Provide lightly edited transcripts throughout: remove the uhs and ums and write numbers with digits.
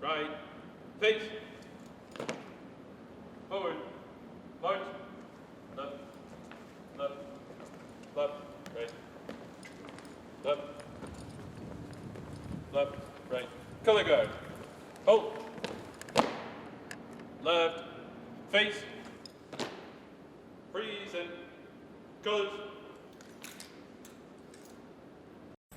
right, face, forward, march, left, left, left, right, left, left, right. Color guard, hold, left, face, freeze, and colors.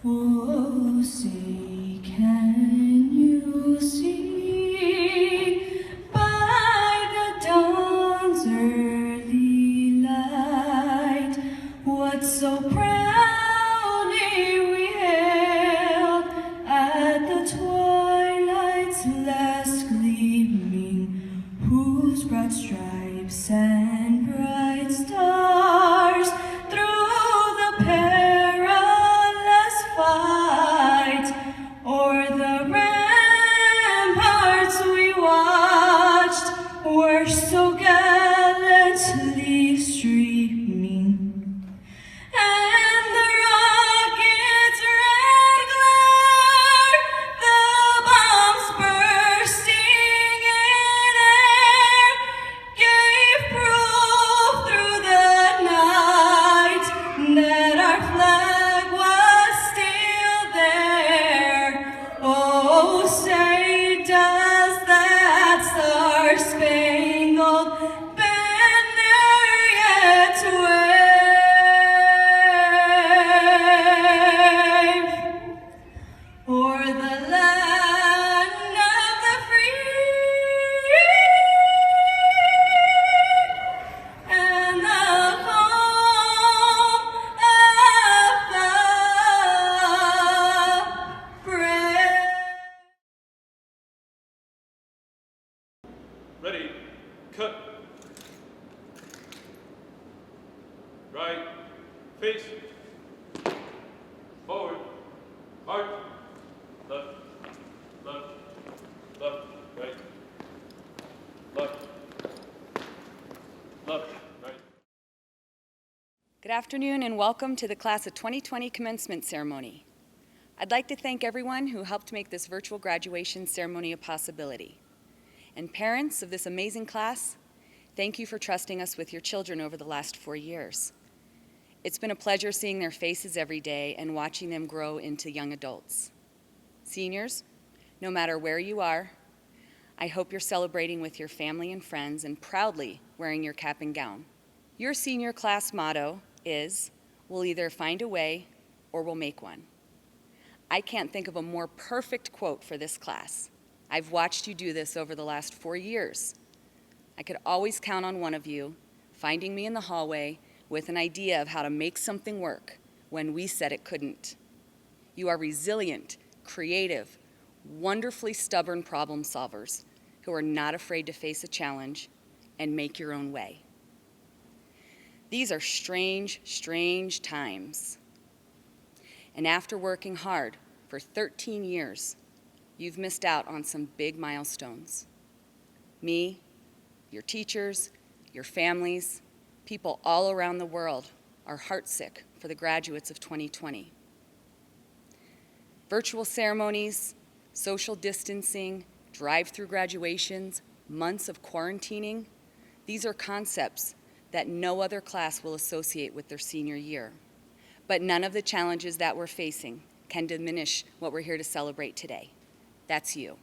Oh, say, can you see by the dawn's early light what so proudly we hailed at the twilight's last gleaming, whose broad stripes and bright stars through the perilous fight o'er the ramparts we watched were so gallantly streaming, and the rocket's red glare, the bombs bursting in air, gave proof through the night that our flag was still there. Oh, say, does that star-spangled banner yet wave o'er the land of the free and the home of the brave? Ready, cut. Right, face, forward, march, left, left, left, right, left, left, right. Good afternoon and welcome to the Class of 2020 Commencement Ceremony. I'd like to thank everyone who helped make this virtual graduation ceremony a possibility. And parents of this amazing class, thank you for trusting us with your children over the last 4 years. It's been a pleasure seeing their faces every day and watching them grow into young adults. Seniors, no matter where you are, I hope you're celebrating with your family and friends and proudly wearing your cap and gown. Your senior class motto is, we'll either find a way or we'll make one. I can't think of a more perfect quote for this class. I've watched you do this over the last 4 years. I could always count on one of you finding me in the hallway with an idea of how to make something work when we said it couldn't. You are resilient, creative, wonderfully stubborn problem solvers who are not afraid to face a challenge and make your own way. These are strange, strange times. And after working hard for 13 years, you've missed out on some big milestones. Me, your teachers, your families, people all around the world are heartsick for the graduates of 2020. Virtual ceremonies, social distancing, drive-through graduations, months of quarantining, these are concepts that no other class will associate with their senior year. But none of the challenges that we're facing can diminish what we're here to celebrate today. That's you.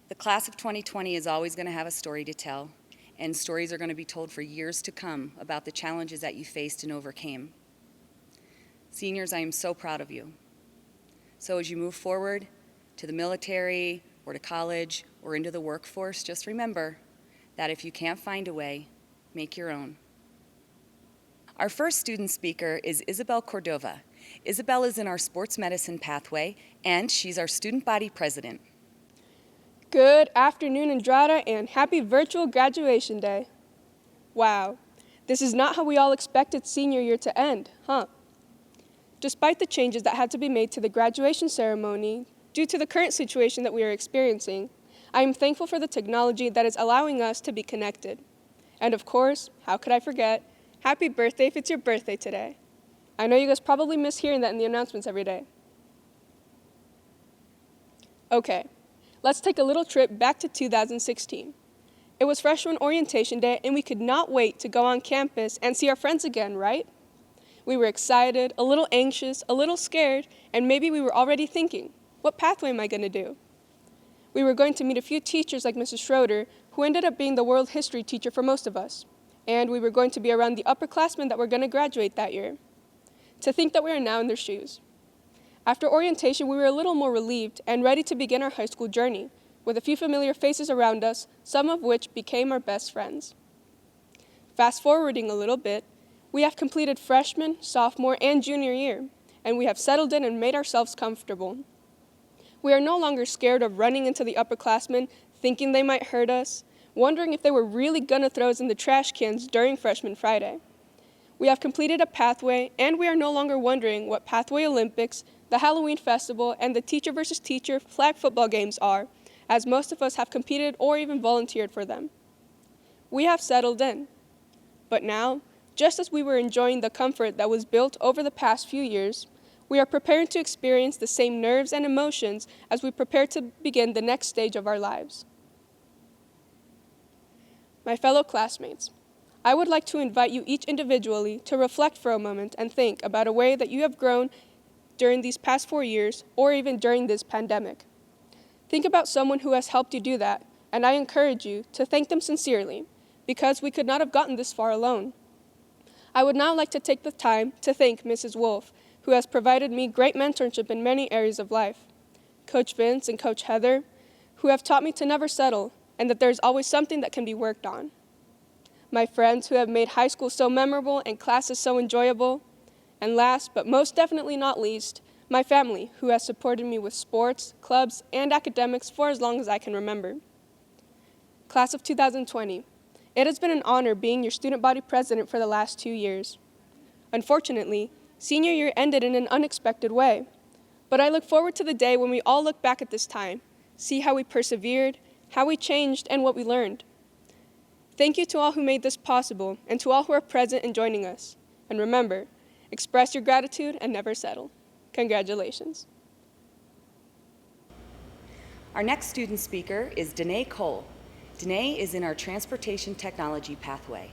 The class of 2020 is always going to have a story to tell, and stories are going to be told for years to come about the challenges that you faced and overcame. Seniors, I am so proud of you. So as you move forward to the military or to college or into the workforce, just remember that if you can't find a way, make your own. Our first student speaker is Isabel Cordova. Isabel is in our sports medicine pathway, and she's our student body president. Good afternoon, Andrada, and happy virtual graduation day. Wow, this is not how we all expected senior year to end, huh? Despite the changes that had to be made to the graduation ceremony due to the current situation that we are experiencing, I am thankful for the technology that is allowing us to be connected. And of course, how could I forget, happy birthday if it's your birthday today. I know you guys probably miss hearing that in the announcements every day. Okay, let's take a little trip back to 2016. It was freshman orientation day, and we could not wait to go on campus and see our friends again, right? We were excited, a little anxious, a little scared, and maybe we were already thinking, what pathway am I going to do? We were going to meet a few teachers like Mrs. Schroeder, who ended up being the world history teacher for most of us. And we were going to be around the upperclassmen that were going to graduate that year. To think that we are now in their shoes. After orientation, we were a little more relieved and ready to begin our high school journey, with a few familiar faces around us, some of which became our best friends. Fast forwarding a little bit, we have completed freshman, sophomore, and junior year, and we have settled in and made ourselves comfortable. We are no longer scared of running into the upperclassmen, thinking they might hurt us, wondering if they were really gonna throw us in the trash cans during Freshman Friday. We have completed a pathway, and we are no longer wondering what Pathway Olympics, the Halloween Festival, and the teacher versus teacher flag football games are, as most of us have competed or even volunteered for them. We have settled in. But now, just as we were enjoying the comfort that was built over the past few years, we are preparing to experience the same nerves and emotions as we prepare to begin the next stage of our lives. My fellow classmates, I would like to invite you each individually to reflect for a moment and think about a way that you have grown during these past 4 years or even during this pandemic. Think about someone who has helped you do that, and I encourage you to thank them sincerely, because we could not have gotten this far alone. I would now like to take the time to thank Mrs. Wolf, who has provided me great mentorship in many areas of life, Coach Vince and Coach Heather, who have taught me to never settle and that there is always something that can be worked on. My friends who have made high school so memorable and classes so enjoyable, and last but most definitely not least, my family, who has supported me with sports, clubs, and academics for as long as I can remember. Class of 2020, it has been an honor being your student body president for the last 2 years. Unfortunately, senior year ended in an unexpected way, but I look forward to the day when we all look back at this time, see how we persevered, how we changed, and what we learned. Thank you to all who made this possible, and to all who are present and joining us. And remember, express your gratitude and never settle. Congratulations. Our next student speaker is Denae Cole. Denae is in our Transportation Technology pathway.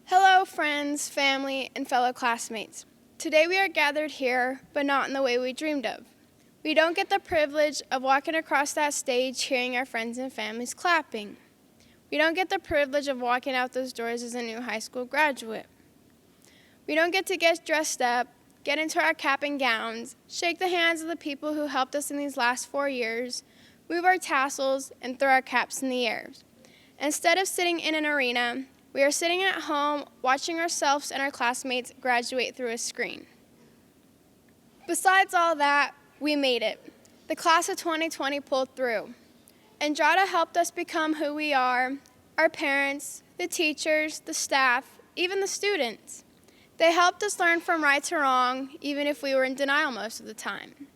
Hello, friends, family, and fellow classmates. Today we are gathered here, but not in the way we dreamed of. We don't get the privilege of walking across that stage hearing our friends and families clapping. We don't get the privilege of walking out those doors as a new high school graduate. We don't get to get dressed up, get into our cap and gowns, shake the hands of the people who helped us in these last 4 years, move our tassels, and throw our caps in the air. Instead of sitting in an arena, we are sitting at home watching ourselves and our classmates graduate through a screen. Besides all that, we made it. The class of 2020 pulled through. Andrada helped us become who we are, our parents, the teachers, the staff, even the students. They helped us learn from right to wrong, even if we were in denial most of the time.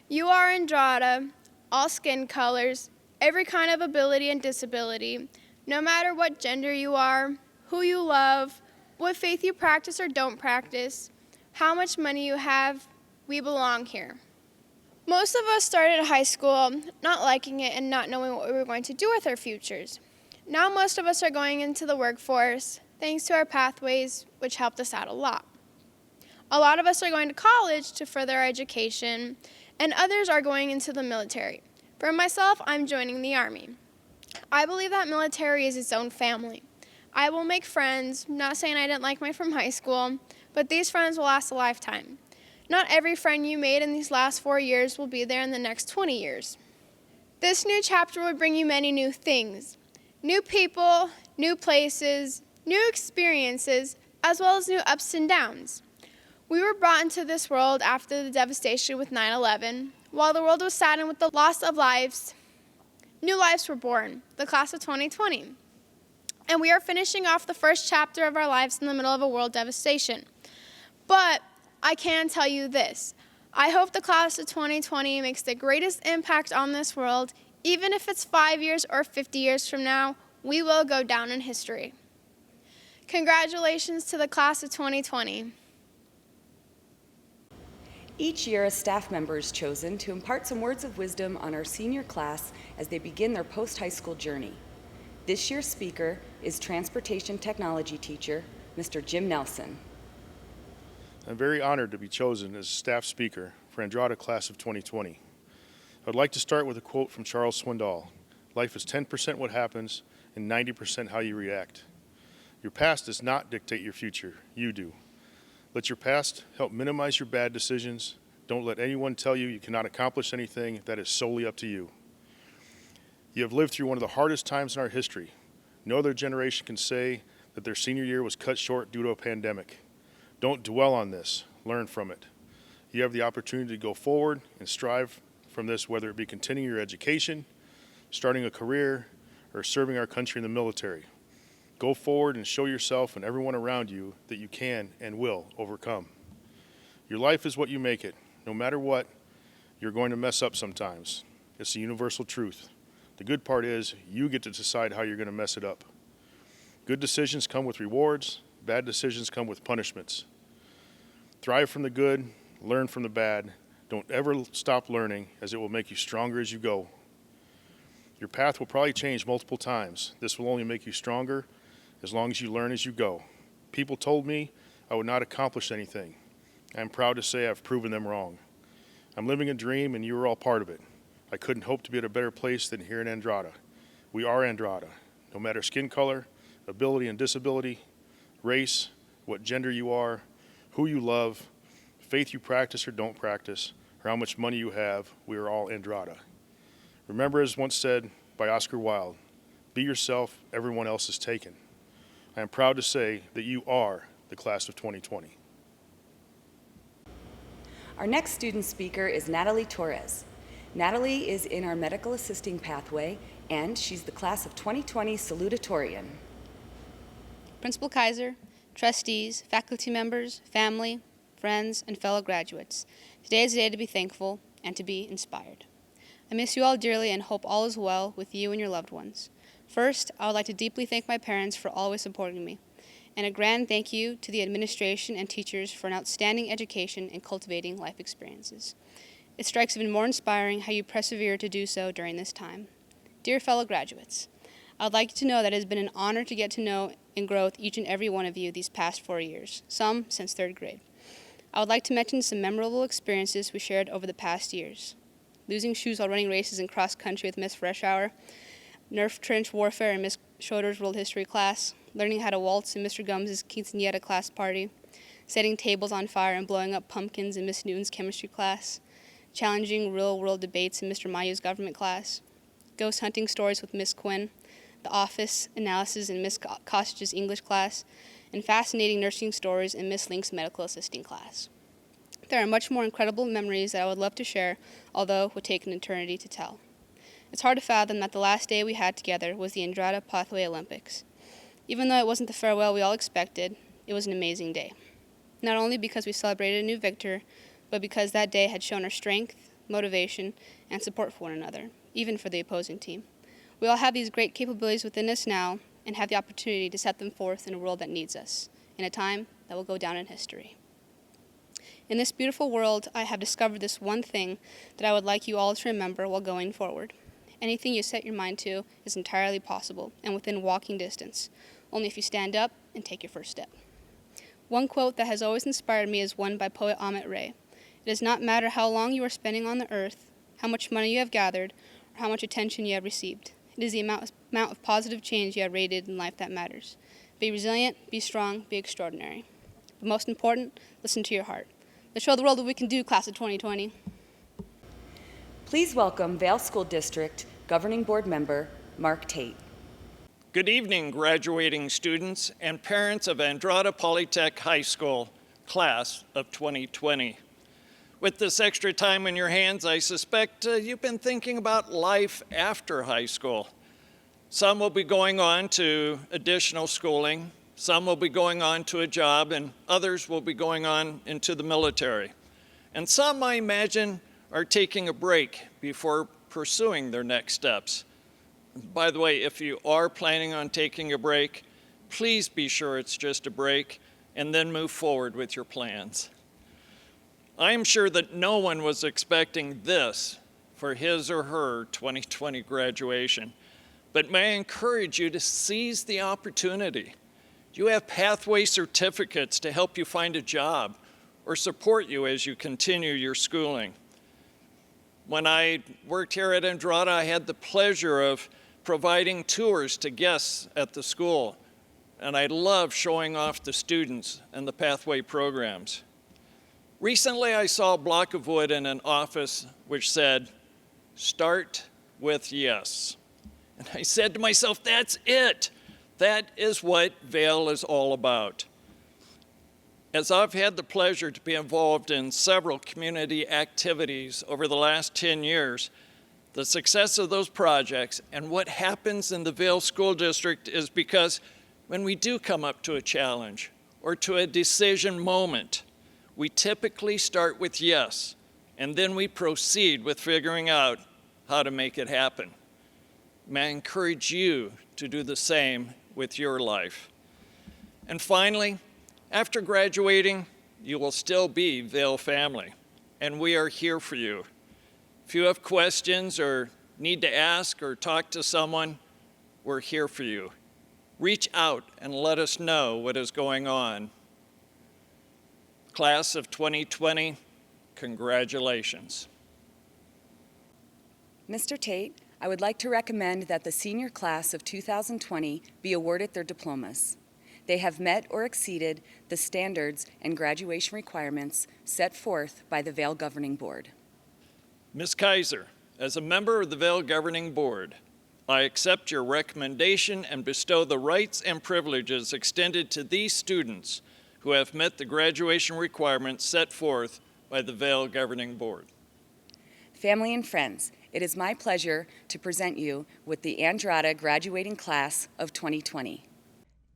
You are Andrada, all skin colors, every kind of ability and disability, no matter what gender you are, who you love, what faith you practice or don't practice, how much money you have, we belong here. Most of us started high school not liking it and not knowing what we were going to do with our futures. Now most of us are going into the workforce, thanks to our pathways, which helped us out a lot. A lot of us are going to college to further our education, and others are going into the military. For myself, I'm joining the Army. I believe that military is its own family. I will make friends, not saying I didn't like mine from high school, but these friends will last a lifetime. Not every friend you made in these last 4 years will be there in the next 20 years. This new chapter will bring you many new things. New people, new places, new experiences, as well as new ups and downs. We were brought into this world after the devastation with 9/11. While the world was saddened with the loss of lives, new lives were born, the class of 2020. And we are finishing off the first chapter of our lives in the middle of a world devastation. But I can tell you this, I hope the class of 2020 makes the greatest impact on this world. Even if it's 5 years or 50 years from now, we will go down in history. Congratulations to the class of 2020. Each year, a staff member is chosen to impart some words of wisdom on our senior class as they begin their post-high school journey. This year's speaker is transportation technology teacher, Mr. Jim Nelson. I'm very honored to be chosen as a staff speaker for Andrada Class of 2020. I'd like to start with a quote from Charles Swindoll. Life is 10% what happens and 90% how you react. Your past does not dictate your future, you do. Let your past help minimize your bad decisions. Don't let anyone tell you you cannot accomplish anything. That is solely up to you. You have lived through one of the hardest times in our history. No other generation can say that their senior year was cut short due to a pandemic. Don't dwell on this. Learn from it. You have the opportunity to go forward and strive from this, whether it be continuing your education, starting a career, or serving our country in the military. Go forward and show yourself and everyone around you that you can and will overcome. Your life is what you make it. No matter what, you're going to mess up sometimes. It's a universal truth. The good part is you get to decide how you're going to mess it up. Good decisions come with rewards. Bad decisions come with punishments. Thrive from the good, learn from the bad. Don't ever stop learning, as it will make you stronger as you go. Your path will probably change multiple times. This will only make you stronger as long as you learn as you go. People told me I would not accomplish anything. I'm proud to say I've proven them wrong. I'm living a dream and you are all part of it. I couldn't hope to be at a better place than here in Andrada. We are Andrada. No matter skin color, ability and disability, race, what gender you are, who you love, faith you practice or don't practice, or how much money you have, we are all Andrada. Remember, as once said by Oscar Wilde, be yourself, everyone else is taken. I am proud to say that you are the class of 2020. Our next student speaker is Natalie Torres. Natalie is in our medical assisting pathway, and she's the class of 2020 salutatorian. Principal Kaiser, trustees, faculty members, family, friends, and fellow graduates, today is a day to be thankful and to be inspired. I miss you all dearly and hope all is well with you and your loved ones. First, I would like to deeply thank my parents for always supporting me, and a grand thank you to the administration and teachers for an outstanding education and cultivating life experiences. It strikes even more inspiring how you persevere to do so during this time. Dear fellow graduates, I would like you to know that it has been an honor to get to know and grow with each and every one of you these past 4 years, some since 3rd grade. I would like to mention some memorable experiences we shared over the past years. Losing shoes while running races in cross country with Miss Freshour, Nerf trench warfare in Miss Schroeder's world history class, learning how to waltz in Mr. Gums' quinceañera class party, setting tables on fire and blowing up pumpkins in Miss Newton's chemistry class, challenging real-world debates in Mr. Mayu's government class, ghost hunting stories with Miss Quinn, the office analysis in Miss Costage's English class, and fascinating nursing stories in Miss Link's medical assisting class. There are much more incredible memories that I would love to share, although it would take an eternity to tell. It's hard to fathom that the last day we had together was the Andrada Pathway Olympics. Even though it wasn't the farewell we all expected, it was an amazing day. Not only because we celebrated a new victor, but because that day had shown our strength, motivation, and support for one another, even for the opposing team. We all have these great capabilities within us now and have the opportunity to set them forth in a world that needs us, in a time that will go down in history. In this beautiful world, I have discovered this one thing that I would like you all to remember while going forward. Anything you set your mind to is entirely possible and within walking distance, only if you stand up and take your first step. One quote that has always inspired me is one by poet Amit Ray. It does not matter how long you are spending on the earth, how much money you have gathered, or how much attention you have received. It is the amount of positive change you have rated in life that matters. Be resilient, be strong, be extraordinary. But most important, listen to your heart. Let's show the world what we can do, class of 2020. Please welcome Vale School District Governing Board Member Mark Tate. Good evening, graduating students and parents of Andrada Polytechnic High School, class of 2020. With this extra time in your hands, I suspect you've been thinking about life after high school. Some will be going on to additional schooling, some will be going on to a job, and others will be going on into the military. And some, I imagine, are taking a break before pursuing their next steps. By the way, if you are planning on taking a break, please be sure it's just a break and then move forward with your plans. I am sure that no one was expecting this for his or her 2020 graduation, but may I encourage you to seize the opportunity. You have pathway certificates to help you find a job or support you as you continue your schooling. When I worked here at Andrada, I had the pleasure of providing tours to guests at the school, and I love showing off the students and the pathway programs. Recently, I saw a block of wood in an office which said, "Start with yes." And I said to myself, that's it. That is what Vail is all about. As I've had the pleasure to be involved in several community activities over the last 10 years, the success of those projects and what happens in the Vail School District is because when we do come up to a challenge or to a decision moment, we typically start with yes, and then we proceed with figuring out how to make it happen. May I encourage you to do the same with your life. And finally, after graduating, you will still be Vail family, and we are here for you. If you have questions or need to ask or talk to someone, we're here for you. Reach out and let us know what is going on. Class of 2020, congratulations. Mr. Tate, I would like to recommend that the senior class of 2020 be awarded their diplomas. They have met or exceeded the standards and graduation requirements set forth by the Vail Governing Board. Ms. Kaiser, as a member of the Vail Governing Board, I accept your recommendation and bestow the rights and privileges extended to these students who have met the graduation requirements set forth by the Vail Governing Board. Family and friends, it is my pleasure to present you with the Andrada graduating class of 2020.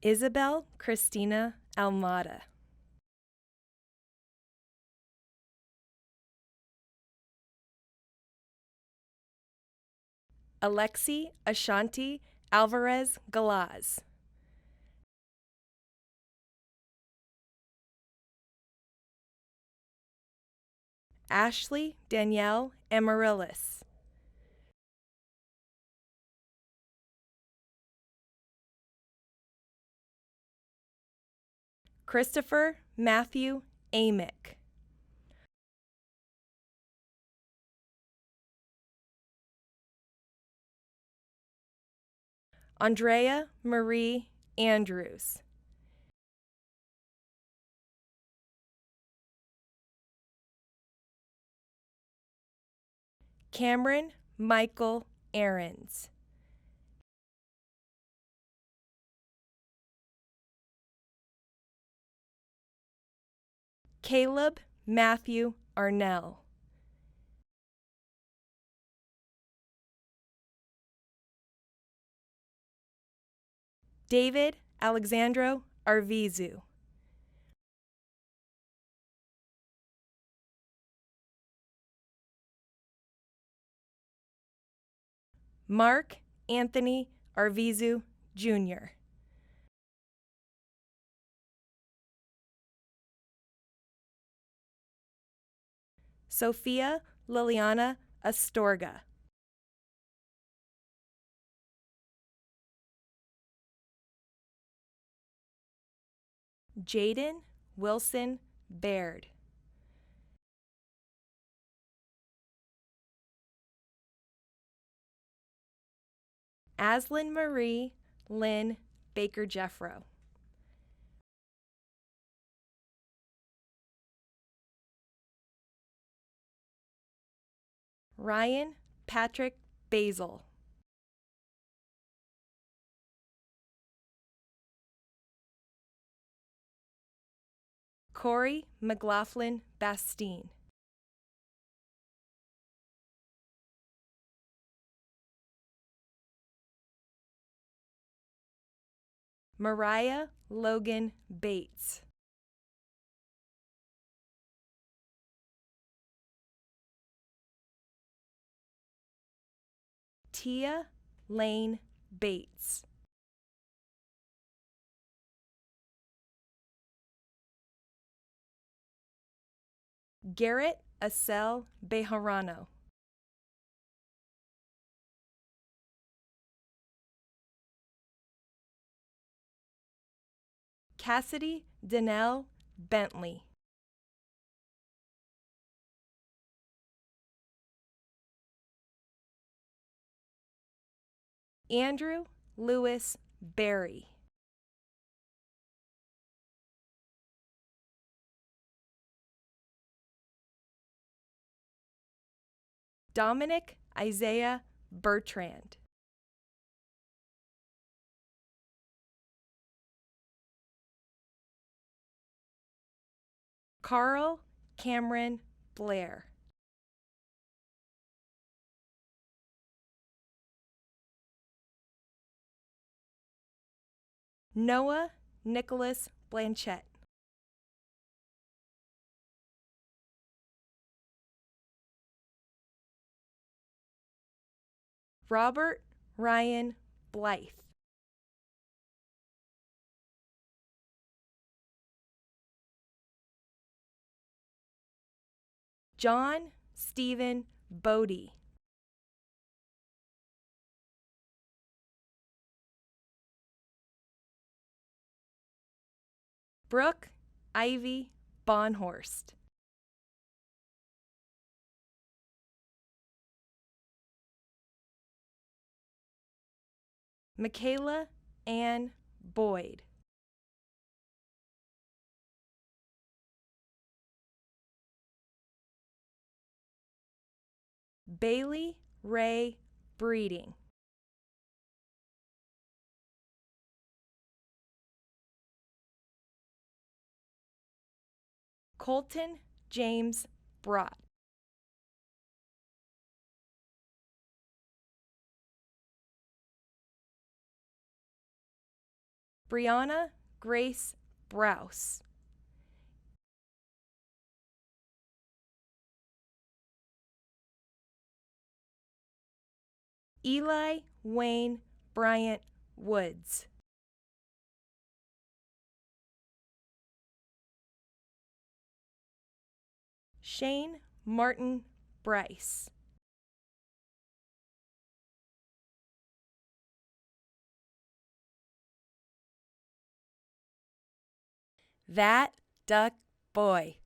Isabel Christina Almada. Alexi Ashanti Alvarez Galaz. Ashley Danielle Amaryllis. Christopher Matthew Amick. Andrea Marie Andrews. Cameron Michael Aarons. Caleb Matthew Arnell. David Alexandro Arvizu. Mark Anthony Arvizu, Jr. Sophia Liliana Astorga. Jaden Wilson Baird. Aslyn Marie Lynn Baker Jeffro. Ryan Patrick Basil. Corey McLaughlin Bastine. Mariah Logan Bates. Tia Lane Bates. Garrett Acel Bejarano. Cassidy Danelle Bentley. Andrew Lewis Berry. Dominic Isaiah Bertrand. Carl Cameron Blair. Noah Nicholas Blanchette. Robert Ryan Blythe. John Stephen Bodie. Brooke Ivy Bonhorst. Michaela Ann Boyd. Bailey Ray Breeding. Colton James Brott. Brianna Grace Browse. Eli Wayne Bryant Woods. Shane Martin Bryce. That Duck Boy.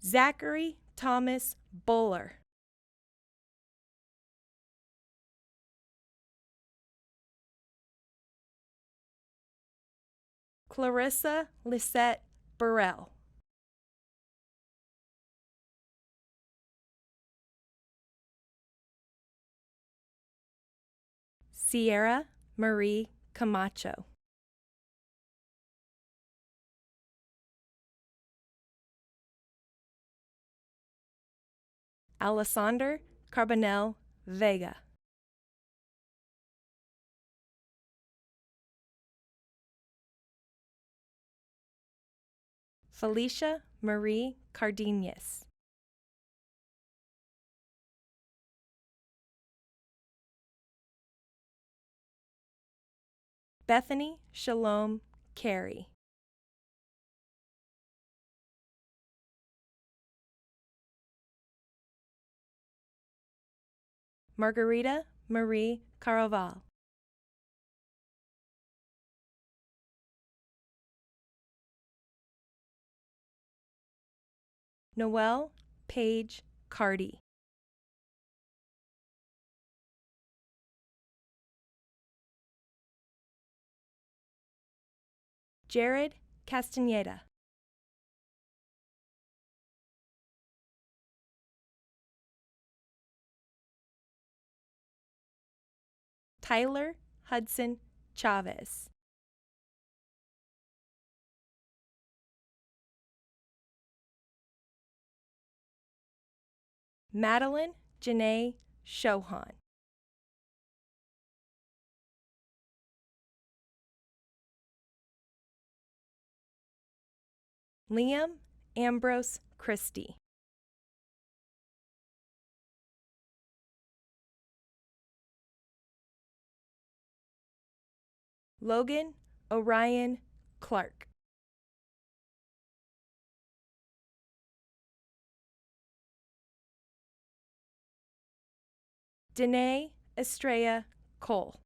Zachary Thomas Buller. Clarissa Lisette Burrell. Sierra Marie Camacho. Alessander Carbonell Vega. Felicia Marie Cardenas. Bethany Shalom Carey. Margarita Marie Caraval. Noelle Page Cardy. Jared Castaneda. Tyler Hudson Chavez. Madeline Janae Shohan. Liam Ambrose Christie. Logan Orion Clark. Denae Estrella Cole.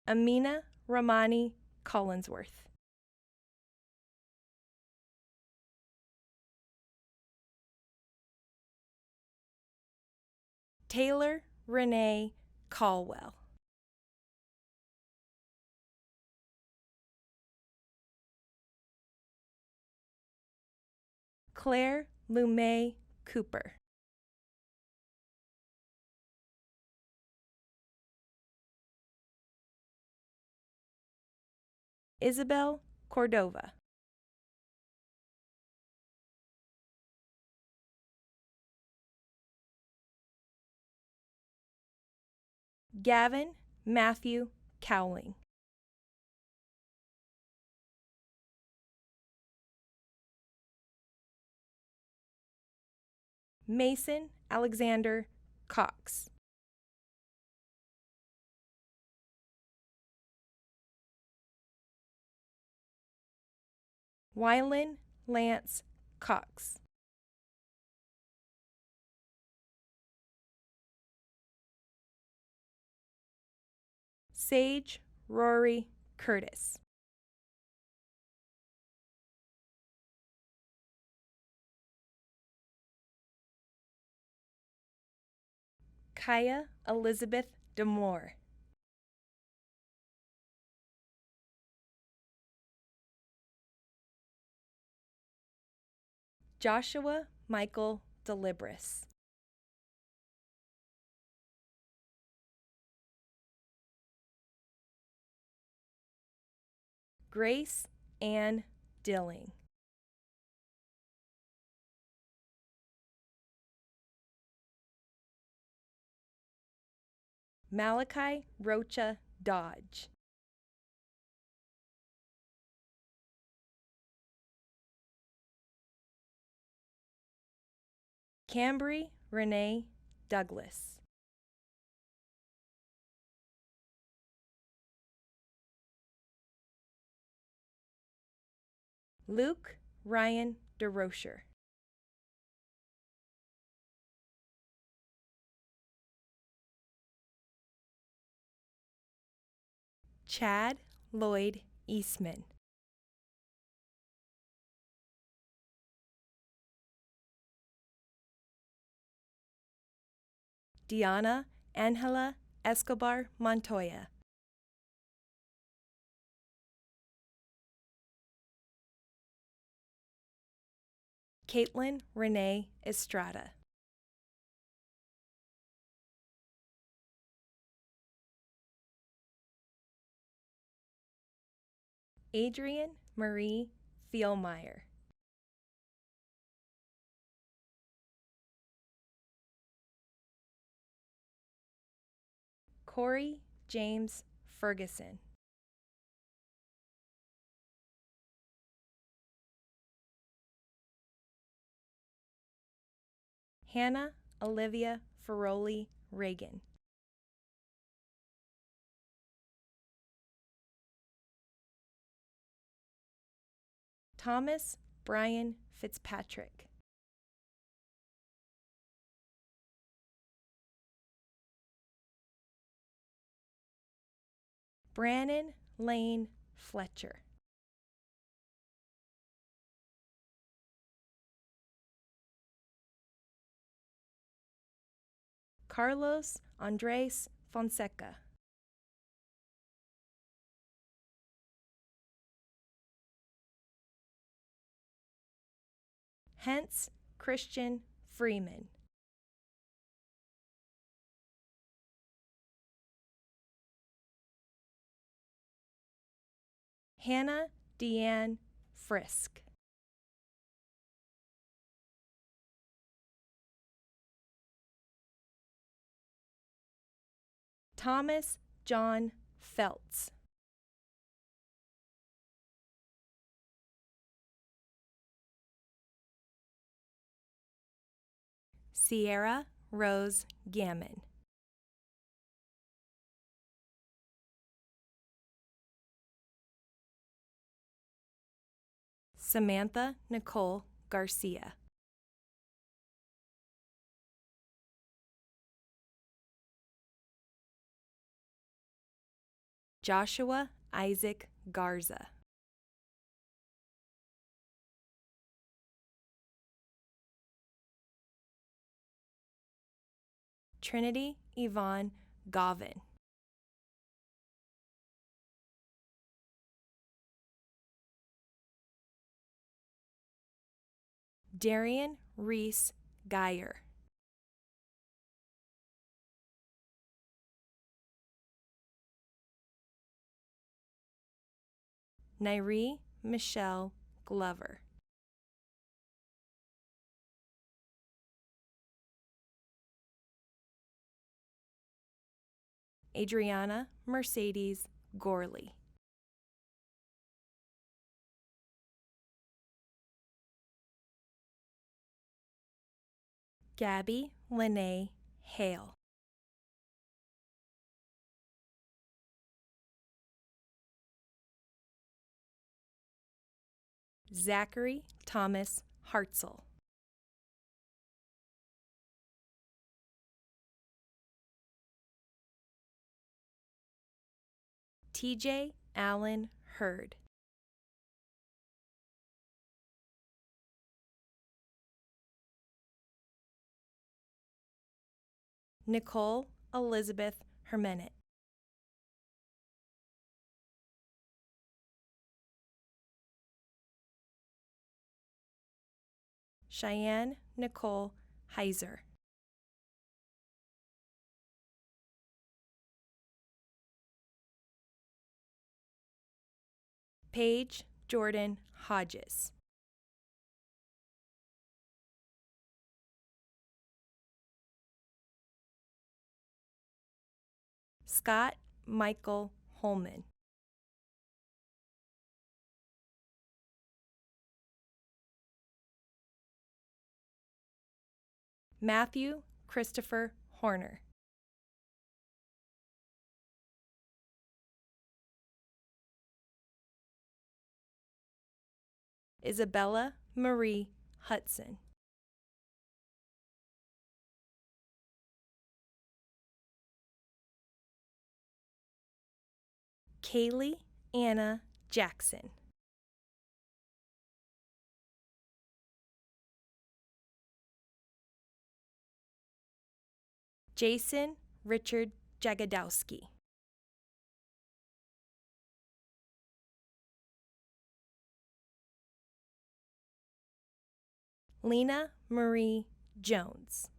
Amina Ramani Collinsworth. Taylor Renee Caldwell. Claire Lume Cooper. Isabel Cordova. Gavin Matthew Cowling. Mason Alexander Cox. Wylan Lance Cox. Sage Rory Curtis. Kaya Elizabeth Demore. Joshua Michael Delibris. Grace Ann Dilling. Malachi Rocha Dodge. Cambry Renee Douglas. Luke Ryan DeRocher. Chad Lloyd Eastman. Diana Angela Escobar Montoya. Caitlin Renee Estrada. Adrian Marie Thielmeyer. Corey James Ferguson. Hannah Olivia Ferroli Reagan. Thomas Brian Fitzpatrick. Brannon Lane Fletcher. Carlos Andres Fonseca. Hence Christian Freeman. Hannah Deanne Frisk. Thomas John Feltz. Sierra Rose Gammon. Samantha Nicole Garcia. Joshua Isaac Garza. Trinity Yvonne Gavin. Darian Reese Geyer. Nairi Michelle Glover. Adriana Mercedes Gorley. Gabby Lene Hale. Zachary Thomas Hartzell. TJ Allen Hurd. Nicole Elizabeth Hermenet. Cheyenne Nicole Heiser. Paige Jordan Hodges. Scott Michael Holman. Matthew Christopher Horner. Isabella Marie Hudson. Kaylee Anna Jackson. Jason Richard Jagodowski. Lena Marie Jones.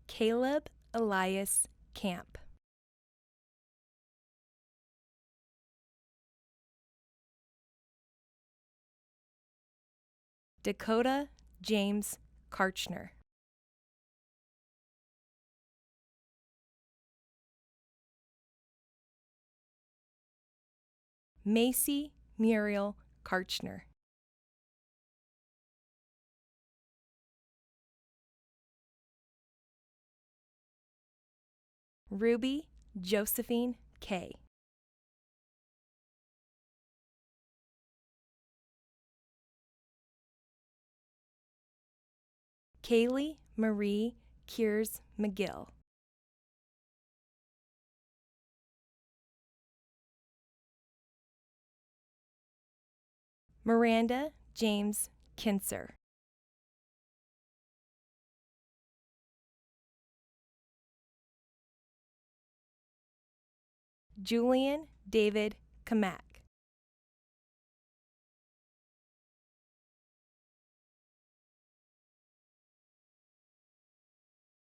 Caleb Elias Camp. Dakota James Karchner. Macy Muriel Karchner. Ruby Josephine K. Kaylee Marie Kears McGill. Miranda James Kinser. Julian David Kamak.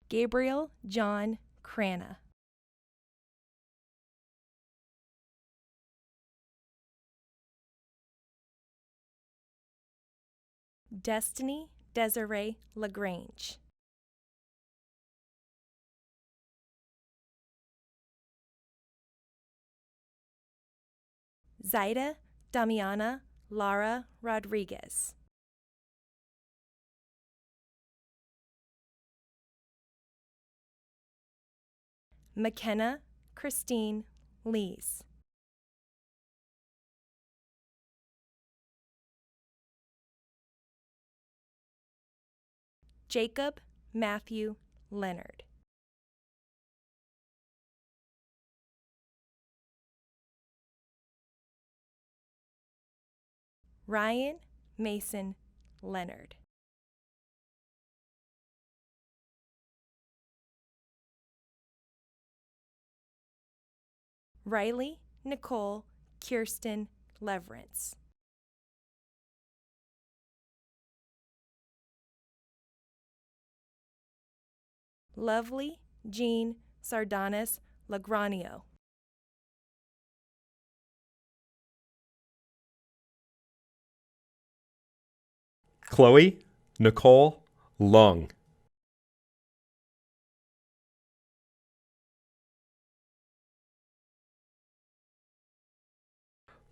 Gabriel John Crana. Destiny Desiree LaGrange. Zaida Damiana Lara Rodriguez. McKenna Christine Lees. Jacob Matthew Leonard. Ryan Mason Leonard. Riley Nicole Kirsten Leverance. Lovely Jean Sardanas Lagranio. Chloe Nicole Lung.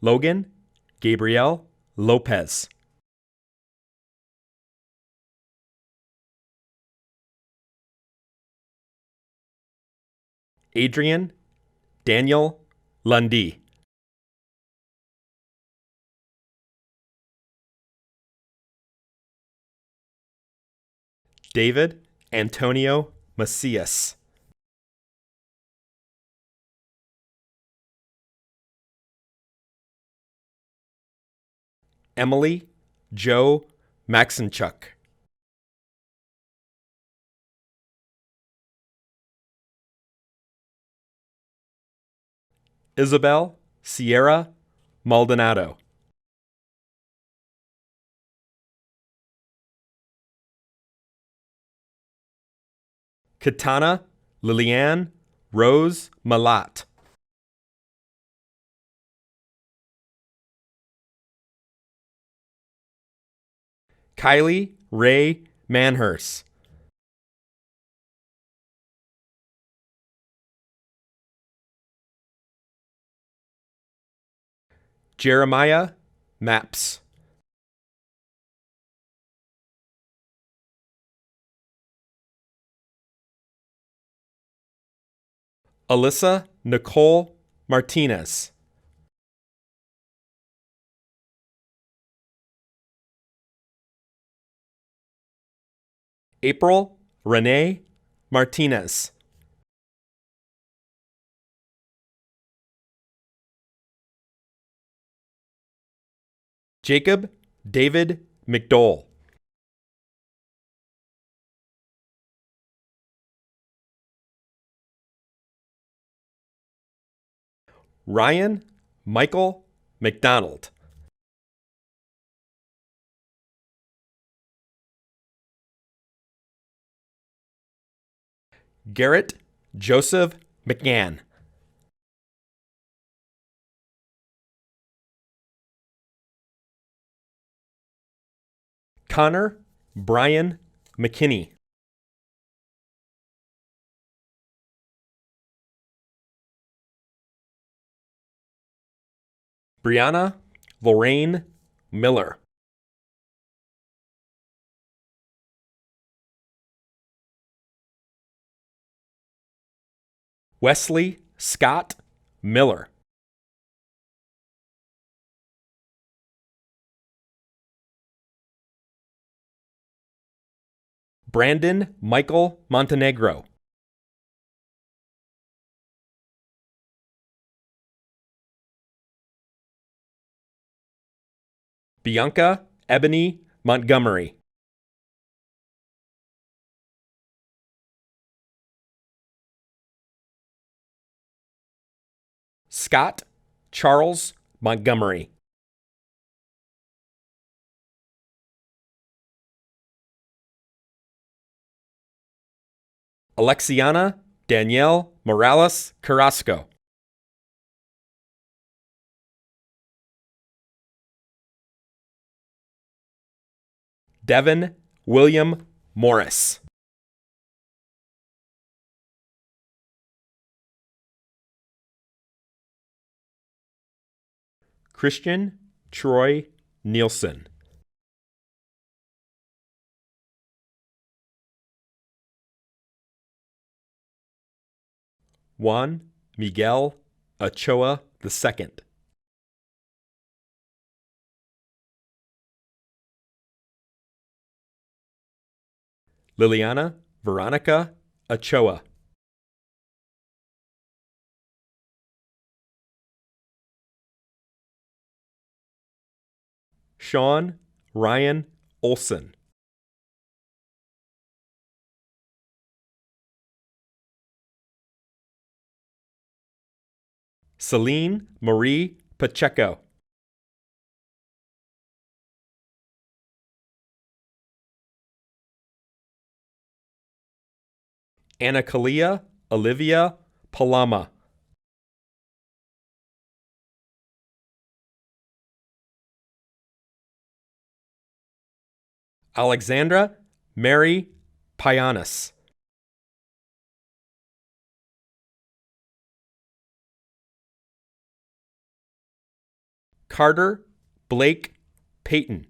Logan Gabriel Lopez. Adrian Daniel Lundy. David Antonio Macias. Emily Joe Maxenchuk. Isabel Sierra Maldonado. Katana Liliane Rose Malat. Kylie Ray Manhurst. Jeremiah Maps. Alyssa Nicole Martinez. April Renee Martinez. Jacob David McDowell. Ryan Michael McDonald. Garrett Joseph McGann. Connor Brian McKinney. Brianna Lorraine Miller. Wesley Scott Miller. Brandon Michael Montenegro. Bianca Ebony Montgomery. Scott Charles Montgomery. Alexiana Danielle Morales Carrasco. Devin William Morris. Christian Troy Nielsen. Juan Miguel Ochoa II. Liliana Veronica Ochoa. Sean Ryan Olson. Celine Marie Pacheco. Ana Kalia Olivia Palama. Alexandra Mary Pianis. Carter Blake Payton.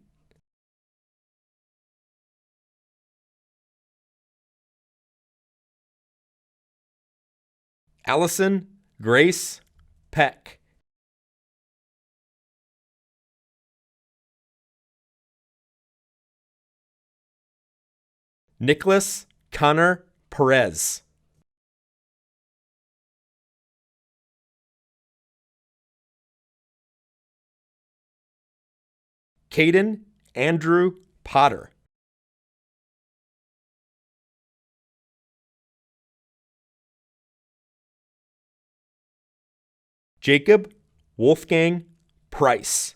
Allison Grace Peck. Nicholas Connor Perez. Caden Andrew Potter. Jacob Wolfgang Price.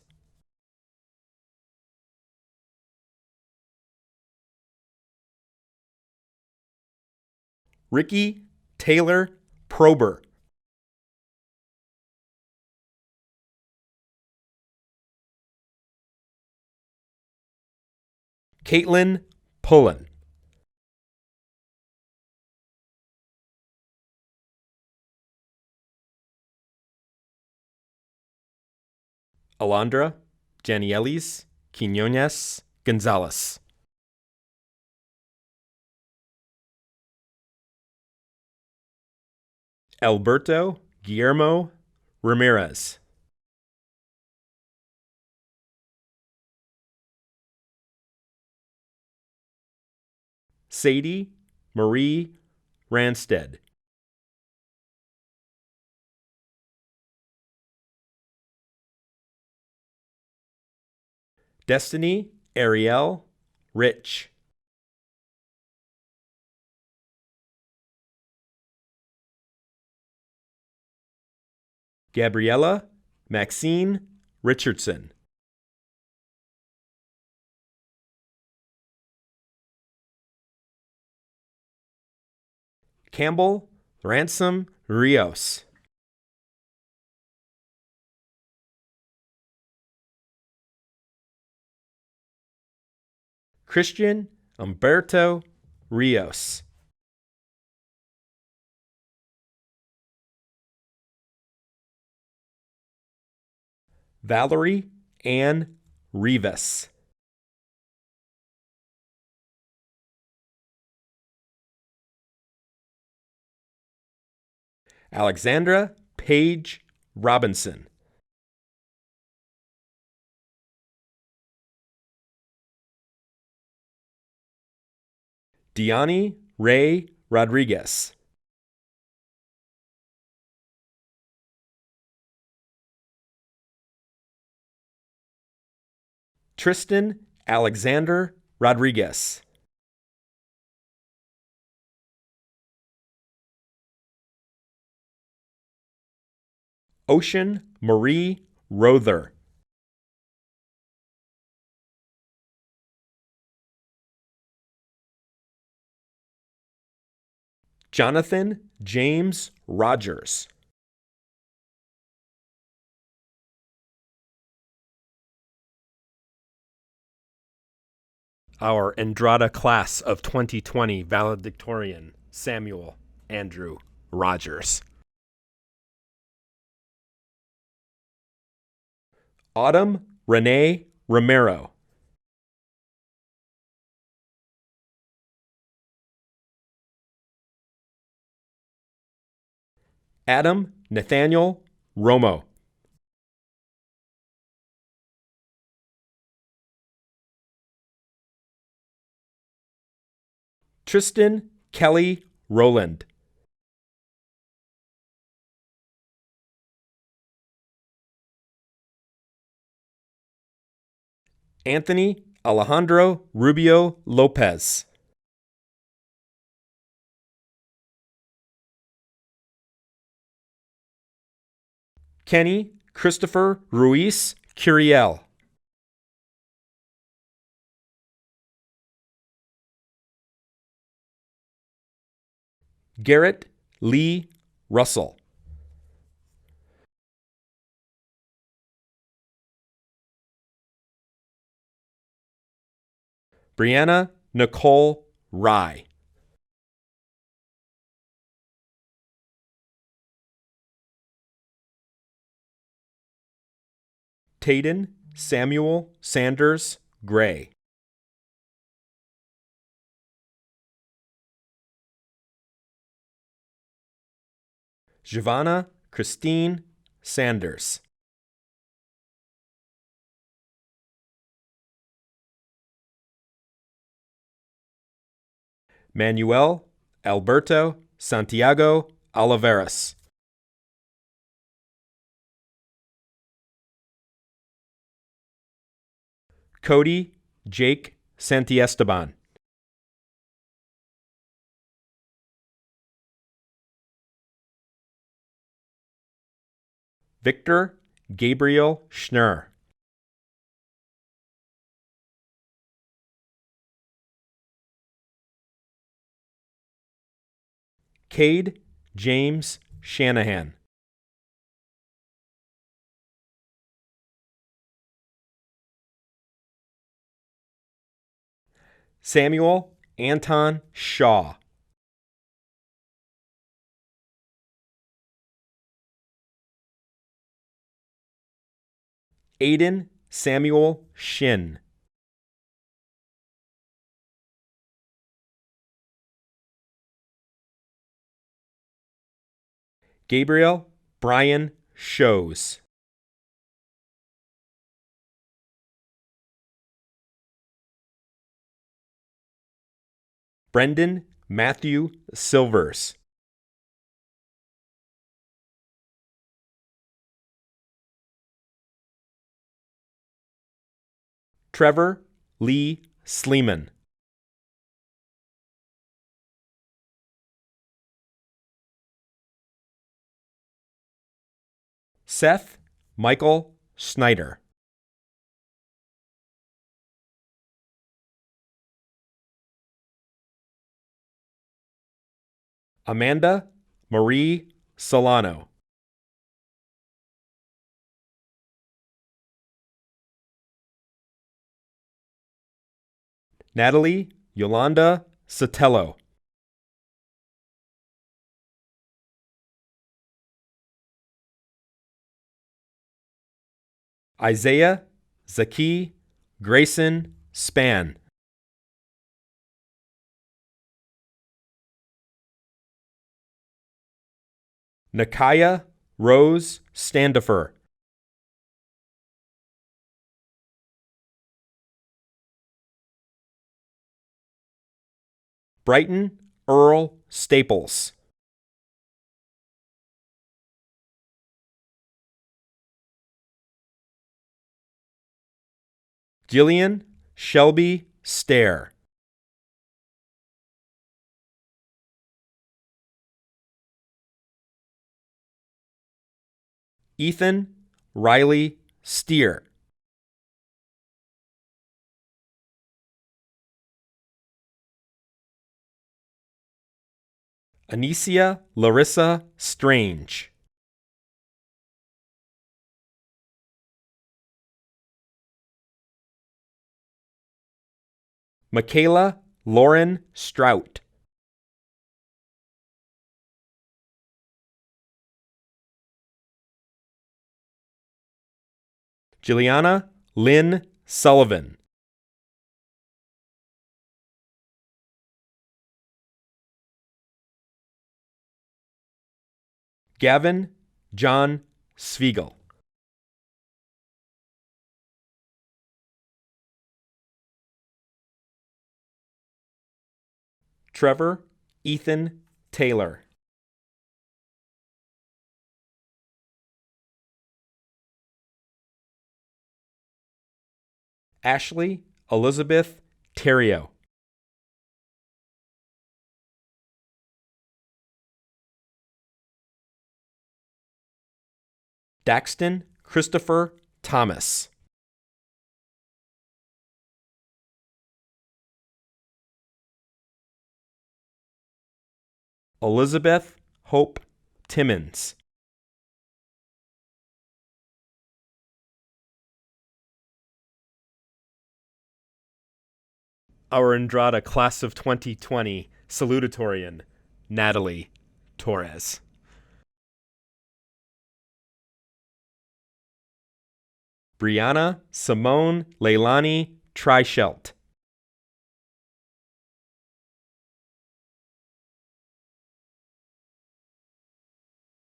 Ricky Taylor Prober. Caitlin Pullen. Alondra Janielis Quinones Gonzalez. Alberto Guillermo Ramirez. Sadie Marie Ranstead. Destiny Ariel Rich. Gabriella Maxine Richardson. Campbell Ransom Rios. Christian Umberto Rios. Valerie Ann Rivas. Alexandra Page Robinson. Deani Ray Rodriguez. Tristan Alexander Rodriguez. Ocean Marie Rother. Jonathan James Rogers. Our Andrada class of 2020 valedictorian, Samuel Andrew Rogers. Autumn Renee Romero. Adam Nathaniel Romo. Tristan Kelly Rowland. Anthony Alejandro Rubio Lopez. Kenny Christopher Ruiz Curiel. Garrett Lee Russell. Brianna Nicole Rye. Tayden Samuel Sanders Gray. Giovanna Christine Sanders. Manuel Alberto Santiago Oliveras. Cody Jake Santiesteban. Victor Gabriel Schnurr. Cade James Shanahan. Samuel Anton Shaw. Aiden Samuel Shin. Gabriel Brian Shows. Brendan Matthew Silvers. Trevor Lee Sleeman. Seth Michael Snyder. Amanda Marie Solano. Natalie Yolanda Sotelo. Isaiah Zaki Grayson Span. Nakaya Rose Standifer. Brighton Earl Staples. Jillian Shelby Stair. Ethan Riley Steer. Anicia Larissa Strange. Michaela Lauren Strout. Juliana Lynn Sullivan. Gavin John Spiegel. Trevor Ethan Taylor. Ashley Elizabeth Terrio. Daxton Christopher Thomas. Elizabeth Hope Timmons. Our Andrada Class of 2020 salutatorian, Natalie Torres. Brianna Simone Leilani Trischelt.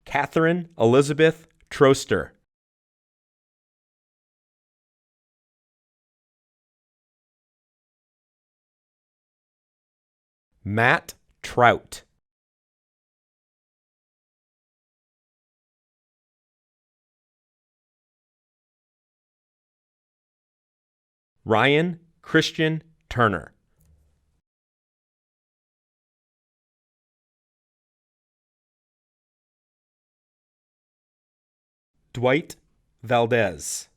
Catherine Elizabeth Troster. Matt Trout. Ryan Christian Turner. Dwight Valdez.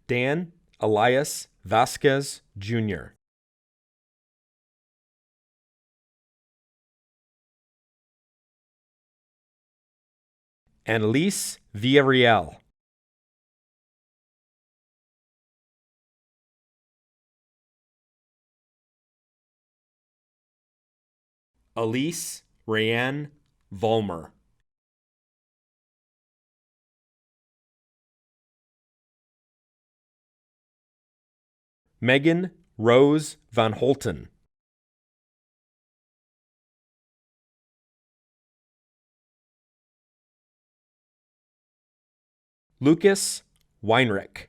Dan Elias Vasquez Jr. Annalise Villarreal. Elise Rayanne Volmer. Megan Rose Van Holten. Lucas Weinrich.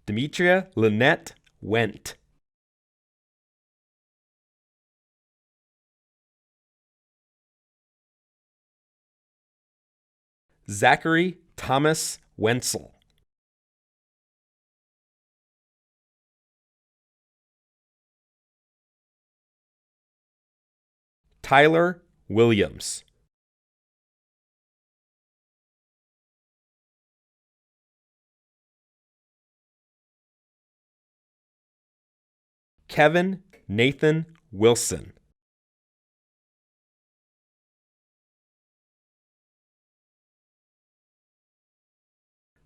Demetria Lynette Wendt. Zachary Thomas Wenzel. Tyler Williams. Kevin Nathan Wilson.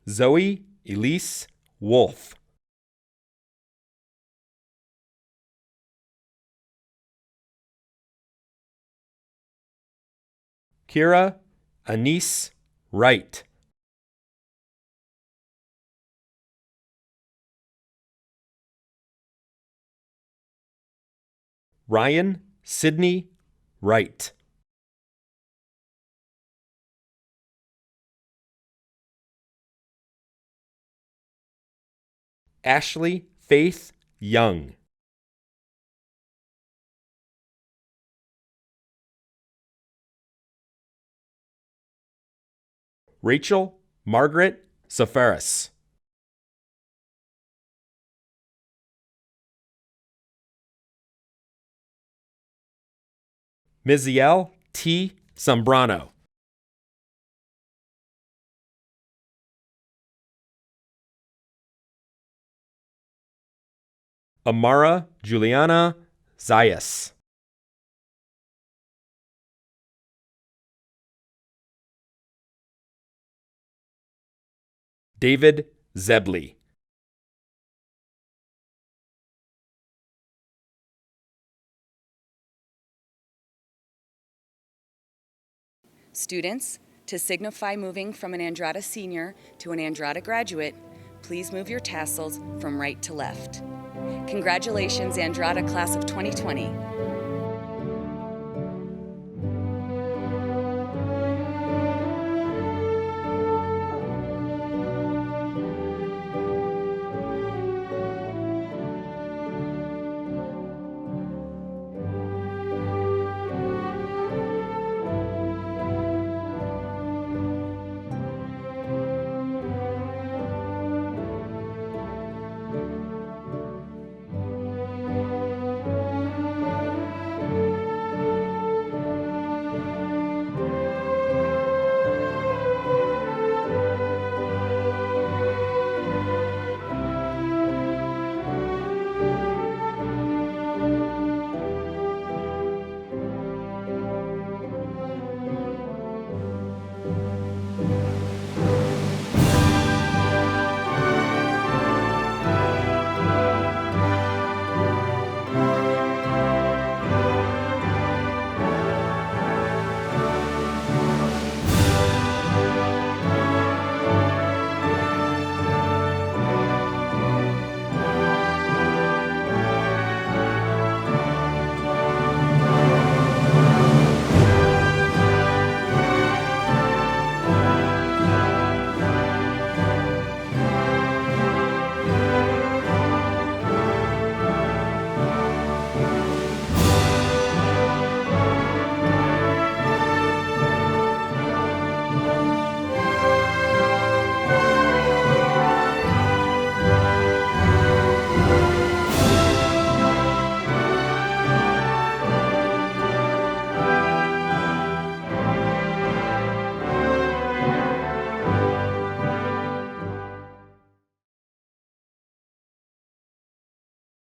Zoe Elise Wolf. Kira Anise Wright. Ryan Sidney Wright. Ashley Faith Young. Rachel Margaret Safaris. Miziel T. Zambrano. Amara Juliana Zayas. David Zebley. Students, to signify moving from an Andrada senior to an Andrada graduate, please move your tassels from right to left. Congratulations, Andrada class of 2020.